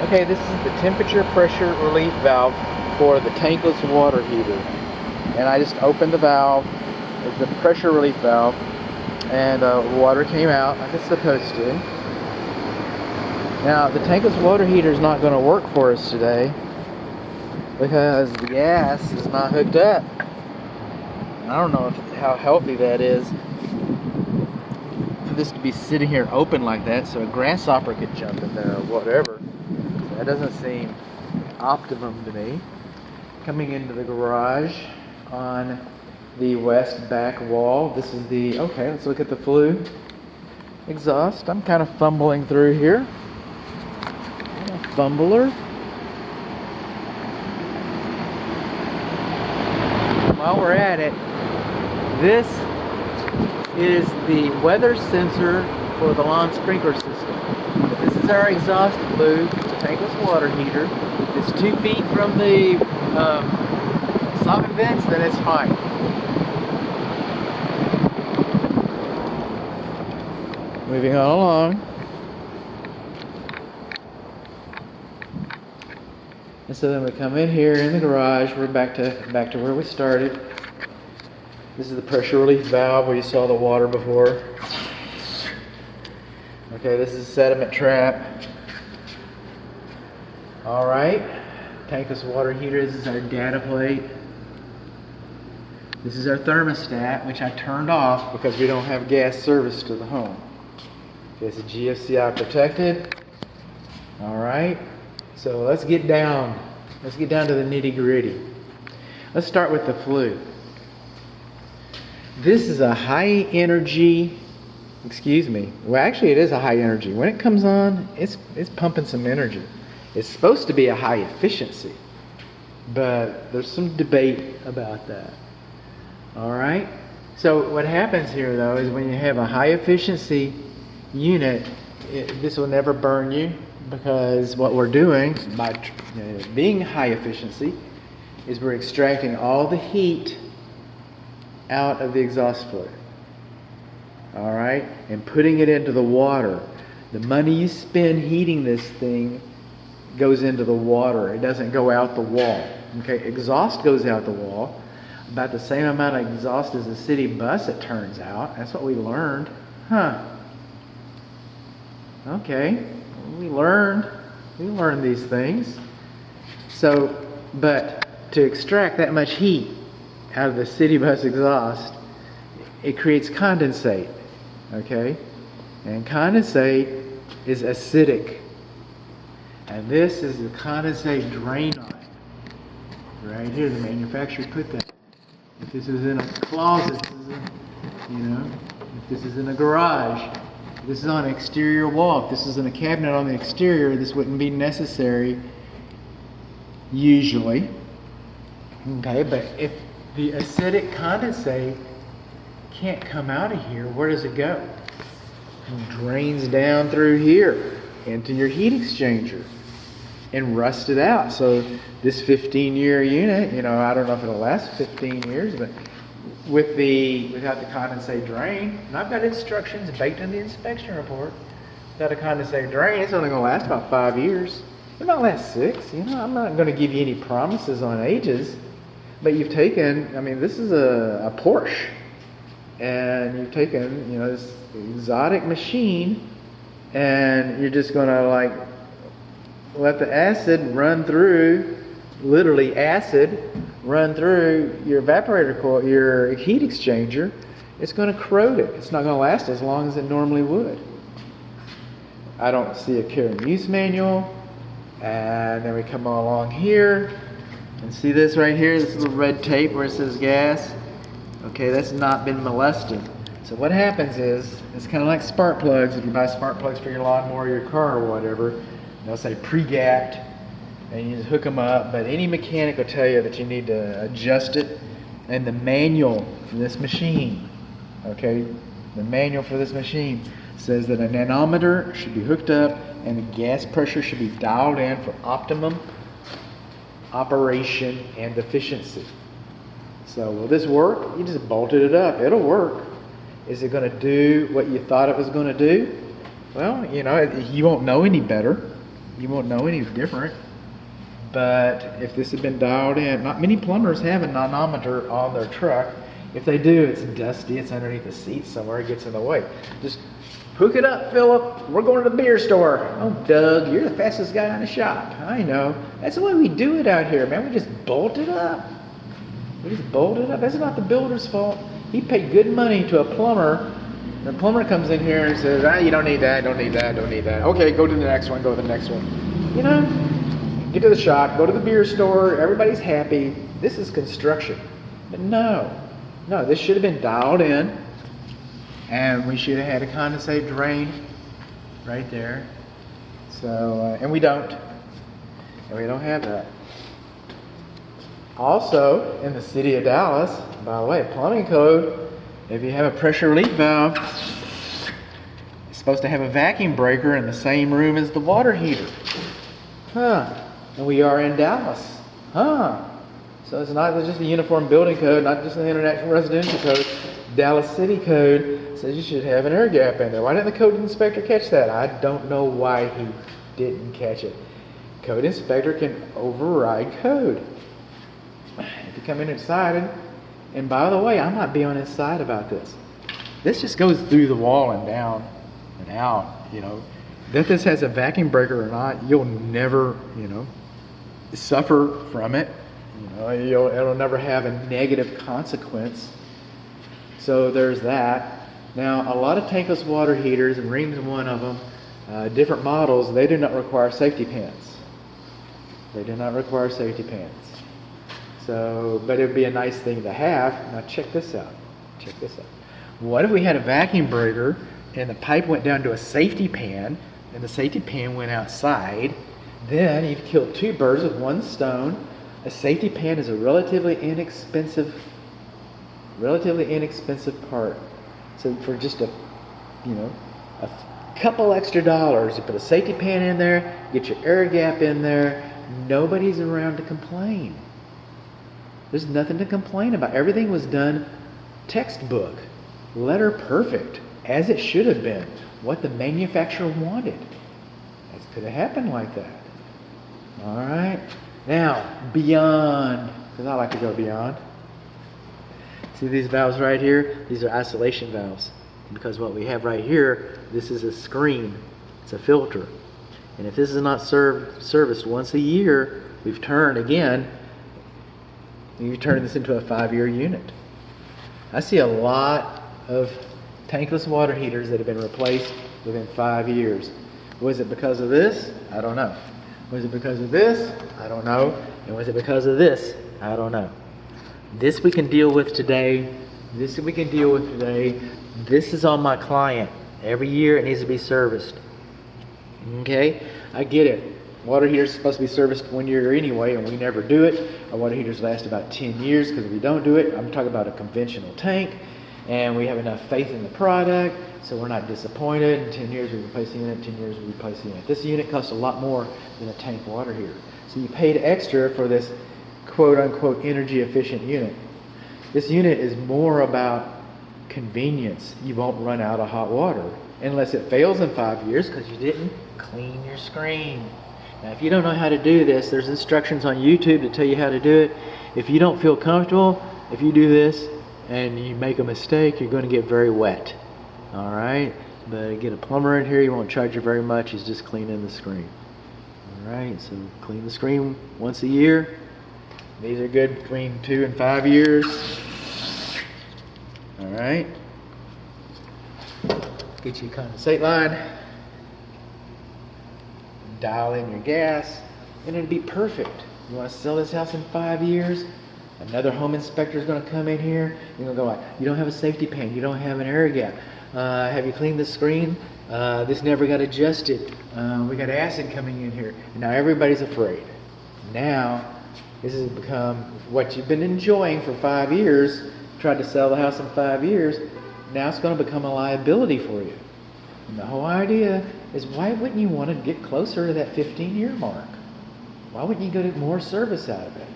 Okay, this is the temperature pressure relief valve for the tankless water heater. And I just opened the valve, it's the pressure relief valve, and water came out like it's supposed to. Now, the tankless water heater is not going to work for us today because the gas is not hooked up. I don't know how healthy that is for this to be sitting here open like that so a grasshopper could jump in there or whatever. That doesn't seem optimum to me. Coming into the garage on the west back wall, this is the, okay, let's look at the flue exhaust. I'm kind of fumbling through here. I'm a fumbler. While we're at it, this is the weather sensor for the lawn sprinkler system. If this is our exhaust flue, tankless water heater. If it's 2 feet from the soffit vents, then it's fine. Moving on along. And so then we come in here in the garage. We're back to where we started. This is the pressure relief valve where you saw the water before. Okay, this is a sediment trap. Alright, tankless water heater. This is our data plate. This is our thermostat, which I turned off because we don't have gas service to the home. Okay, it's GFCI protected. Alright, so let's get down to the nitty gritty. Let's start with the flue. This is a high energy, well actually it is a high energy. When it comes on, it's pumping some energy. It's supposed to be a high efficiency, but there's some debate about that. Alright, so what happens here though is when you have a high efficiency unit, this will never burn you, because what we're doing by being high efficiency is we're extracting all the heat out of the exhaust flue. Alright, and putting it into the water. The money you spend heating this thing goes into the water. It doesn't go out the wall. Okay, exhaust goes out the wall. About the same amount of exhaust as a city bus, it turns out. That's what we learned. Okay, we learned these things. So, but to extract that much heat out of the city bus exhaust, it creates condensate. Okay, and condensate is acidic. And this is the condensate drain line. Right here, the manufacturer put that. If this is in a closet, if this is in a garage, if this is on an exterior wall, if this is in a cabinet on the exterior, this wouldn't be necessary usually. Okay, but if the acidic condensate can't come out of here, where does it go? It drains down through here into your heat exchanger and rust it out. So this 15-year unit, I don't know if it'll last 15 years, but without the condensate drain, and I've got instructions baked in the inspection report, without a condensate drain, it's only going to last about 5 years. It might last 6. I'm not going to give you any promises on ages, but you've taken, this is a Porsche, and you've taken, this exotic machine, and you're just going to let the acid run through, literally acid run through your evaporator coil, your heat exchanger. It's going to corrode it. It's not going to last as long as it normally would. I don't see a care and use manual. And then we come along here and see this right here, this little red tape where it says gas. Okay, that's not been molested. So what happens is, it's kind of like spark plugs. If you buy spark plugs for your lawnmower, your car, or whatever, they'll say pre-gapped, and you just hook them up. But any mechanic will tell you that you need to adjust it. And the manual for this machine, okay, the manual for this machine says that a nanometer should be hooked up and the gas pressure should be dialed in for optimum operation and efficiency. So will this work? You just bolted it up. It'll work. Is it going to do what you thought it was going to do? Well, you won't know any better. You won't know any different. But if this had been dialed in, not many plumbers have a manometer on their truck. If they do, it's dusty, it's underneath the seat somewhere, it gets in the way. Just hook it up, Philip. We're going to the beer store. Oh, Doug, you're the fastest guy in the shop. I know. That's the way we do it out here, man. We just bolt it up. We just bolt it up. That's not the builder's fault. He paid good money to a plumber. The plumber comes in here and says, you don't need that, don't need that, don't need that. Okay, go to the next one, go to the next one. You know, get to the shop, go to the beer store, everybody's happy. This is construction. But no, this should have been dialed in, and we should have had a condensate drain right there. So, and we don't. And we don't have that. Also, in the city of Dallas, by the way, plumbing code, if you have a pressure relief valve, it's supposed to have a vacuum breaker in the same room as the water heater. And we are in Dallas. So it's not just the Uniform Building Code, not just the International Residential Code. Dallas City Code says you should have an air gap in there. Why didn't the code inspector catch that? I don't know why he didn't catch it. Code inspector can override code. If you come in excited, and by the way, I might be on his side about this. This just goes through the wall and down and out, you know. That this has a vacuum breaker or not, you'll never, you know, suffer from it. You know, it'll never have a negative consequence. So there's that. Now, a lot of tankless water heaters, and Ream's one of them, different models, they do not require safety pins. They do not require safety pins. So, but it would be a nice thing to have. Now check this out. Check this out. What if we had a vacuum breaker and the pipe went down to a safety pan and the safety pan went outside? Then you've killed two birds with one stone. A safety pan is a relatively inexpensive part. So for just a couple extra dollars, you put a safety pan in there, get your air gap in there, nobody's around to complain. There's nothing to complain about. Everything was done textbook, letter perfect, as it should have been, what the manufacturer wanted. That could have happened like that. All right. Now, beyond, because I like to go beyond. See these valves right here? These are isolation valves. Because what we have right here, this is a screen. It's a filter. And if this is not serviced once a year, we've turned again, you turn this into a 5-year unit. I see a lot of tankless water heaters that have been replaced within 5 years. Was it because of this? I don't know. Was it because of this? I don't know. And was it because of this? I don't know. This we can deal with today. This we can deal with today. This is on my client. Every year it needs to be serviced. Okay? I get it. Water heaters are supposed to be serviced 1 year anyway, and we never do it. Our water heaters last about 10 years because if we don't do it, I'm talking about a conventional tank, and we have enough faith in the product, so we're not disappointed. In 10 years we replace the unit, 10 years we replace the unit. This unit costs a lot more than a tank water heater. So you paid extra for this quote-unquote energy-efficient unit. This unit is more about convenience. You won't run out of hot water unless it fails in 5 years because you didn't clean your screen. Now, if you don't know how to do this, there's instructions on YouTube to tell you how to do it. If you don't feel comfortable, if you do this and you make a mistake, you're going to get very wet. All right? But get a plumber in here, he won't charge you very much. He's just cleaning the screen. All right? So clean the screen once a year. These are good between 2 and 5 years. All right? Get you a condensate line. Dial in your gas, and it'll be perfect. You want to sell this house in 5 years? Another home inspector is going to come in here. You're going to go like, you don't have a safety pan, you don't have an air gap. Have you cleaned the screen? This never got adjusted. We got acid coming in here. And now everybody's afraid. Now, this has become what you've been enjoying for 5 years, tried to sell the house in 5 years. Now it's going to become a liability for you. And the whole idea is, why wouldn't you want to get closer to that 15-year mark? Why wouldn't you get more service out of it?